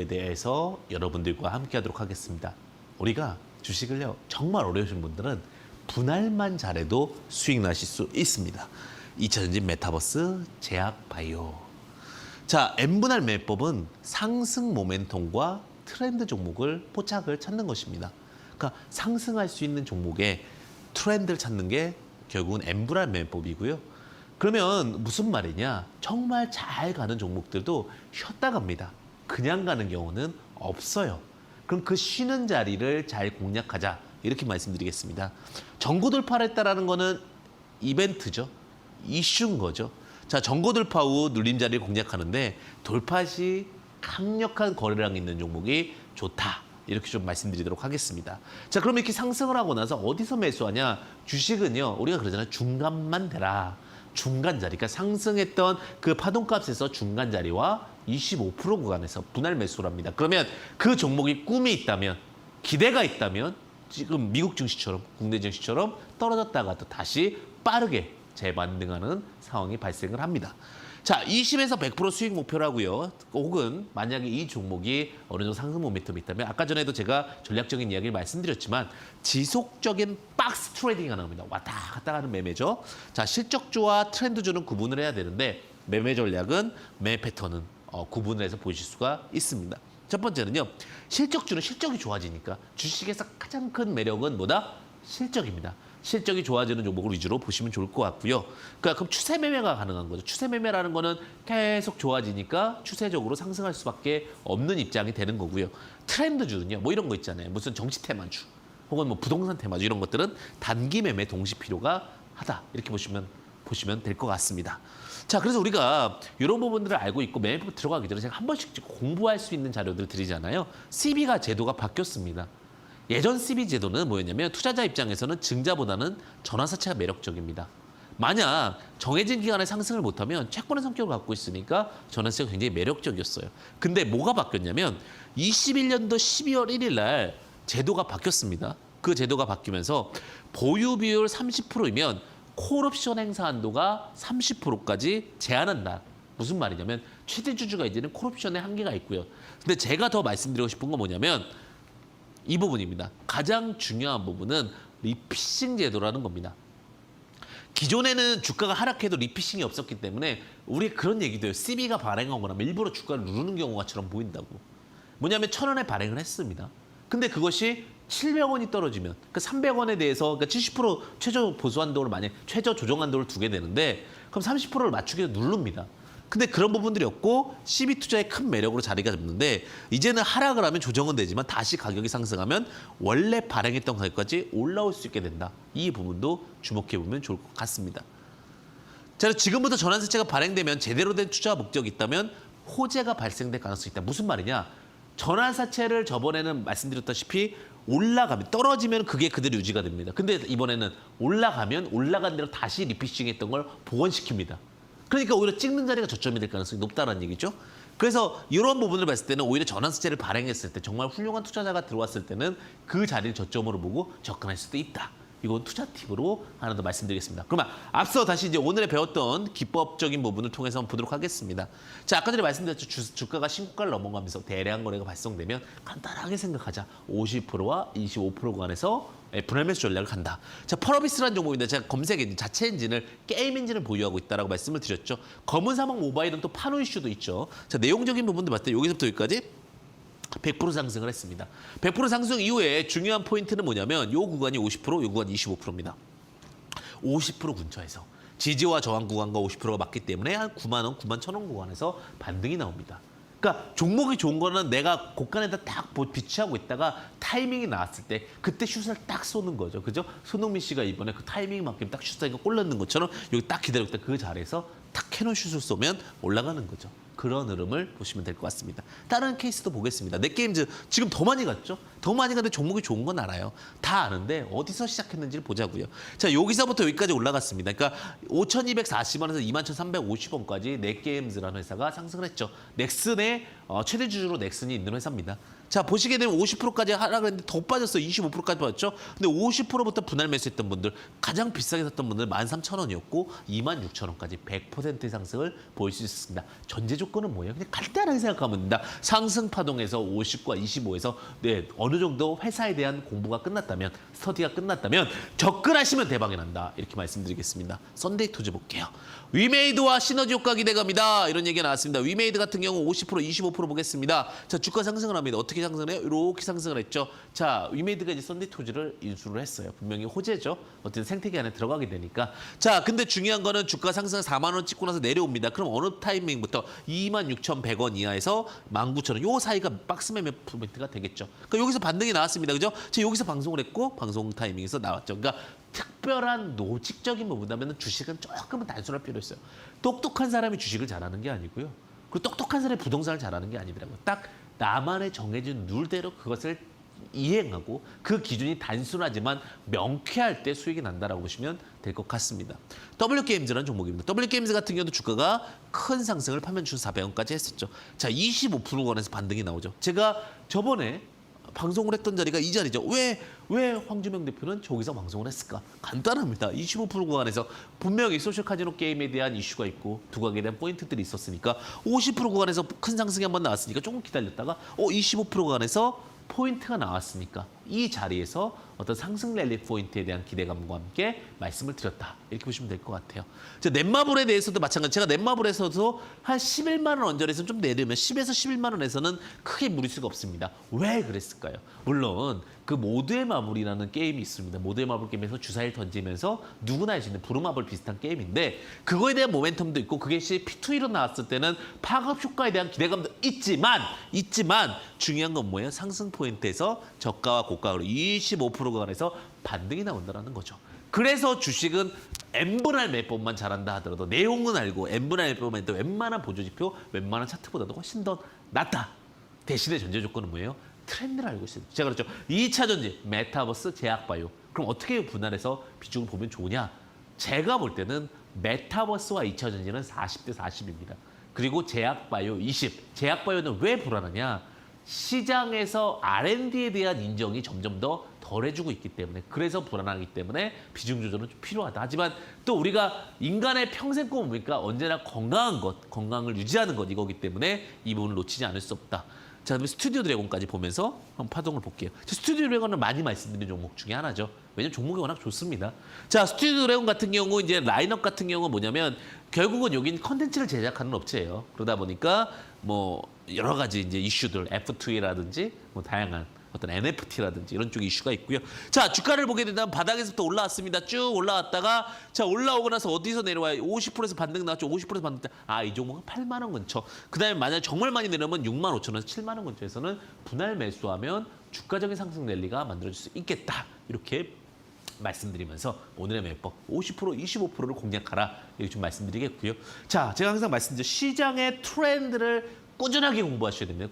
종목에 대해서 여러분들과 함께 하도록 하겠습니다. 우리가 주식을요, 정말 어려우신 분들은 분할만 잘해도 수익 나실 수 있습니다. 2차전지 메타버스 제약바이오. 자, N분할 매매법은 상승 모멘텀과 트렌드 종목을 포착을 찾는 것입니다. 그러니까 상승할 수 있는 종목의 트렌드를 찾는 게 결국은 N분할 매매법이고요. 그러면 무슨 말이냐? 정말 잘 가는 종목들도 쉬었다 갑니다. 그냥 가는 경우는 없어요. 그럼 그 쉬는 자리를 잘 공략하자, 이렇게 말씀드리겠습니다. 전고 돌파를 했다라는 거는 이벤트죠. 이슈인 거죠. 자, 전고 돌파 후 눌림 자리를 공략하는데 돌파 시 강력한 거래량 있는 종목이 좋다, 이렇게 좀 말씀드리도록 하겠습니다. 자, 그럼 이렇게 상승을 하고 나서 어디서 매수하냐? 주식은요, 우리가 그러잖아요. 중간만 대라. 중간 자리, 그러니까 상승했던 그 파동값에서 중간 자리와 25% 구간에서 분할 매수를 합니다. 그러면 그 종목이 꿈이 있다면, 기대가 있다면 지금 미국 증시처럼, 국내 증시처럼 떨어졌다가 또 다시 빠르게 재반등하는 상황이 발생을 합니다. 자, 20에서 100% 수익 목표라고요. 혹은 만약에 이 종목이 어느 정도 상승 모멘텀이 있다면, 아까 전에도 제가 전략적인 이야기를 말씀드렸지만 지속적인 박스 트레이딩이 가능합니다. 왔다 갔다 가는 매매죠. 자, 실적주와 트렌드주는 구분을 해야 되는데 매매 전략은 매매 패턴은 구분을 해서 보실 수가 있습니다. 첫 번째는요, 실적주는 실적이 좋아지니까 주식에서 가장 큰 매력은 뭐다? 실적입니다. 실적이 좋아지는 종목을 위주로 보시면 좋을 것 같고요. 그러니까 그럼 추세 매매가 가능한 거죠. 추세 매매라는 거는 계속 좋아지니까 추세적으로 상승할 수밖에 없는 입장이 되는 거고요. 트렌드주는요, 뭐 이런 거 있잖아요. 무슨 정치 테마주 혹은 뭐 부동산 테마주, 이런 것들은 단기 매매 동시 필요가 하다, 이렇게 보시면 될 것 같습니다. 자, 그래서 우리가 이런 부분들을 알고 있고 매매법 들어가기 전에 제가 한 번씩 공부할 수 있는 자료들을 드리잖아요. CB가 제도가 바뀌었습니다. 예전 CB 제도는 뭐였냐면 투자자 입장에서는 증자보다는 전환사채가 매력적입니다. 만약 정해진 기간에 상승을 못하면 채권의 성격을 갖고 있으니까 전환사채가 굉장히 매력적이었어요. 근데 뭐가 바뀌었냐면 21년도 12월 1일 날 제도가 바뀌었습니다. 그 제도가 바뀌면서 보유 비율 30%이면 콜옵션 행사 한도가 30%까지 제한한다. 무슨 말이냐면 최대 주주가 이제는 콜옵션의 한계가 있고요. 근데 제가 더 말씀드리고 싶은 건 뭐냐면 이 부분입니다. 가장 중요한 부분은 리피싱 제도라는 겁니다. 기존에는 주가가 하락해도 리피싱이 없었기 때문에 우리 그런 얘기도 해요. CB가 발행하거나 일부러 주가를 누르는 경우가처럼 보인다고. 뭐냐면 1,000원에 발행을 했습니다. 근데 그것이 700원이 떨어지면 그 300원에 대해서, 그러니까 70% 최저 보수 한도를, 만약 최저 조정 한도를 두게 되는데 그럼 30%를 맞추기 위해서 누릅니다. 근데 그런 부분들이 없고 CB 투자의 큰 매력으로 자리가 잡는데, 이제는 하락을 하면 조정은 되지만 다시 가격이 상승하면 원래 발행했던 가격까지 올라올 수 있게 된다. 이 부분도 주목해 보면 좋을 것 같습니다. 자, 지금부터 전환사채가 발행되면 제대로 된 투자 목적이 있다면 호재가 발생될 가능성이 있다. 무슨 말이냐? 전환사채를 저번에는 말씀드렸다시피 올라가면, 떨어지면 그게 그대로 유지가 됩니다. 근데 이번에는 올라가면 올라간 대로 다시 리피싱했던 걸 복원시킵니다. 그러니까 오히려 찍는 자리가 저점이 될 가능성이 높다는 얘기죠. 그래서 이런 부분을 봤을 때는 오히려 전환사채를 발행했을 때 정말 훌륭한 투자자가 들어왔을 때는 그 자리를 저점으로 보고 접근할 수도 있다. 이건 투자 팁으로 하나 더 말씀드리겠습니다. 그러면 앞서 다시 이제 오늘의 배웠던 기법적인 부분을 통해서 한번 보도록 하겠습니다. 자, 아까 전에 말씀드렸죠. 주가가 신고가를 넘어가면서 대량 거래가 발생되면 간단하게 생각하자. 50%와 25% 구간에서 분할 매수 전략을 간다. 자, 펄어비스라는 종목인데 제가 검색 엔진, 자체 엔진을, 게임 엔진을 보유하고 있다라고 말씀을 드렸죠. 검은 사막 모바일은 또 판호 이슈도 있죠. 자, 내용적인 부분도 봤을 때 여기서부터 여기까지 100% 상승을 했습니다. 100% 상승 이후에 중요한 포인트는 뭐냐면 요 구간이 50%, 요 구간이 25%입니다. 50% 근처에서 지지와 저항 구간과 50%가 맞기 때문에 한 9만 원, 9만 1,000원 구간에서 반등이 나옵니다. 그러니까 종목이 좋은 거는 내가 고간에다 딱 비치하고 있다가 타이밍이 나왔을 때 그때 슛을 딱 쏘는 거죠. 그죠? 손흥민 씨가 이번에 그 타이밍이 맞게 딱 슛하니까 골 넣는 것처럼 여기 딱 기다리고 있다 그 자리에서 탁 캐논 슛을 쏘면 올라가는 거죠. 그런 흐름을 보시면 될 것 같습니다. 다른 케이스도 보겠습니다. 넷게임즈 지금 더 많이 갔죠? 더 더 많이 가는데 종목이 좋은 건 알아요. 다 아는데 어디서 시작했는지를 보자고요. 자, 여기서부터 여기까지 올라갔습니다. 그러니까 5,240원에서 21,350원까지 넷게임즈라는 회사가 상승을 했죠. 넥슨의 최대 주주로 넥슨이 있는 회사입니다. 자, 보시게 되면 50%까지 하락을 했는데 더 빠졌어요. 25%까지 빠졌죠. 근데 50%부터 분할 매수했던 분들, 가장 비싸게 샀던 분들 13,000원이었고 26,000원까지 100%의 상승을 보일 수 있습니다. 전제 조건은 뭐예요? 그냥 간단하게 생각하면 됩니다. 상승 파동에서 50과 25에서 어느 정도 회사에 대한 공부가 끝났다면, 스터디가 끝났다면 접근하시면 대박이 난다. 이렇게 말씀드리겠습니다. 썬데이 투즈 볼게요. 위메이드와 시너지 효과 기대갑니다. 이런 얘기가 나왔습니다. 위메이드 같은 경우 50%, 25% 보겠습니다. 자, 주가 상승을 합니다. 어떻게 상승을 해요? 이렇게 상승을 했죠. 자, 위메이드가 이제 썬데이 투즈를 인수를 했어요. 분명히 호재죠. 어쨌든 생태계 안에 들어가게 되니까. 자, 근데 중요한 거는 주가 상승 4만 원 찍고 나서 내려옵니다. 그럼 어느 타이밍부터 26,100원 이하에서 19,000원 요 사이가 박스 매매 포인트가 되겠죠. 그러니까 여기서 반등이 나왔습니다. 그죠? 제가 여기서 방송을 했고 방송 타이밍에서 나왔죠. 그러니까 특별한 노직적인 부분이라면 주식은 조금은 단순할 필요 있어요. 똑똑한 사람이 주식을 잘하는 게 아니고요. 그리고 똑똑한 사람이 부동산을 잘하는 게 아니더라고요. 딱 나만의 정해진 룰대로 그것을 이행하고 그 기준이 단순하지만 명쾌할 때 수익이 난다라고 보시면 될 것 같습니다. W게임즈라는 종목입니다. W게임즈 같은 경우도 주가가 큰 상승을 81,400원까지 했었죠. 자, 25%권에서 반등이 나오죠. 제가 저번에 방송을 했던 자리가 이 자리죠. 왜 황주명 대표는 저기서 방송을 했을까? 간단합니다. 25% 구간에서 분명히 소셜 카지노 게임에 대한 이슈가 있고 두각에 대한 포인트들이 있었으니까 50% 구간에서 큰 상승이 한번 나왔으니까 조금 기다렸다가 25% 구간에서 포인트가 나왔으니까 이 자리에서 어떤 상승 랠리 포인트에 대한 기대감과 함께 말씀을 드렸다. 이렇게 보시면 될 것 같아요. 넷마블에 대해서도 마찬가지. 제가 넷마블에서도 한 11만 원 언저리에서는 좀 내리면 10에서 11만 원에서는 크게 무리수가 없습니다. 왜 그랬을까요? 물론 그 모두의 마블이라는 게임이 있습니다. 모두의 마블 게임에서 주사위를 던지면서 누구나 할 수 있는 부루마블 비슷한 게임인데 그거에 대한 모멘텀도 있고 그게 P2E로 나왔을 때는 파급 효과에 대한 기대감도 있지만 중요한 건 뭐예요? 상승 포인트에서 저가와 고가로 25% 구간에서 반등이 나온다는 거죠. 그래서 주식은 N분할 매법만 잘한다 하더라도 내용은 알고 N분할 매법만 해도 웬만한 보조지표, 웬만한 차트보다도 훨씬 더 낫다. 대신에 전제 조건은 뭐예요? 트렌드를 알고 있어요. 제가 그랬죠. 2차 전지, 메타버스, 제약바이오. 그럼 어떻게 분할해서 비중을 보면 좋으냐? 제가 볼 때는 메타버스와 2차 전지는 40대 40입니다. 그리고 제약바이오 20. 제약바이오는 왜 불안하냐? 시장에서 R&D에 대한 인정이 점점 더 덜해지고 있기 때문에 그래서 불안하기 때문에 비중 조절은 좀 필요하다. 하지만 또 우리가 인간의 평생 꿈은 뭡니까? 언제나 건강한 것, 건강을 유지하는 것 이거기 때문에 이 부분을 놓치지 않을 수 없다. 자, 그다음에 스튜디오 드래곤까지 보면서 한번 파동을 볼게요. 스튜디오 드래곤은 많이 말씀드린 종목 중에 하나죠. 왜냐면 종목이 워낙 좋습니다. 자, 스튜디오 드래곤 같은 경우 이제 라인업 같은 경우는 뭐냐면 결국은 여긴 컨텐츠를 제작하는 업체예요. 그러다 보니까 뭐 여러 가지 이제 이슈들 F2E라든지 뭐 다양한 어떤 NFT라든지 이런 쪽에 이슈가 있고요. 자, 주가를 보게 된다면 바닥에서부터 올라왔습니다. 쭉 올라왔다가 자, 올라오고 나서 어디서 내려와요? 50%에서 반등 나왔죠. 50%에서 반등. 아, 이 종목은 8만 원 근처. 그다음에 만약 정말 많이 내려오면 6만 5천 원에서 7만 원 근처에서는 분할 매수하면 주가적인 상승 랠리가 만들어질 수 있겠다. 이렇게 말씀드리면서 오늘의 매법 50%, 25%를 공략하라. 이렇게 좀 말씀드리겠고요. 자, 제가 항상 말씀드린 시장의 트렌드를 꾸준하게 공부하셔야 됩니다.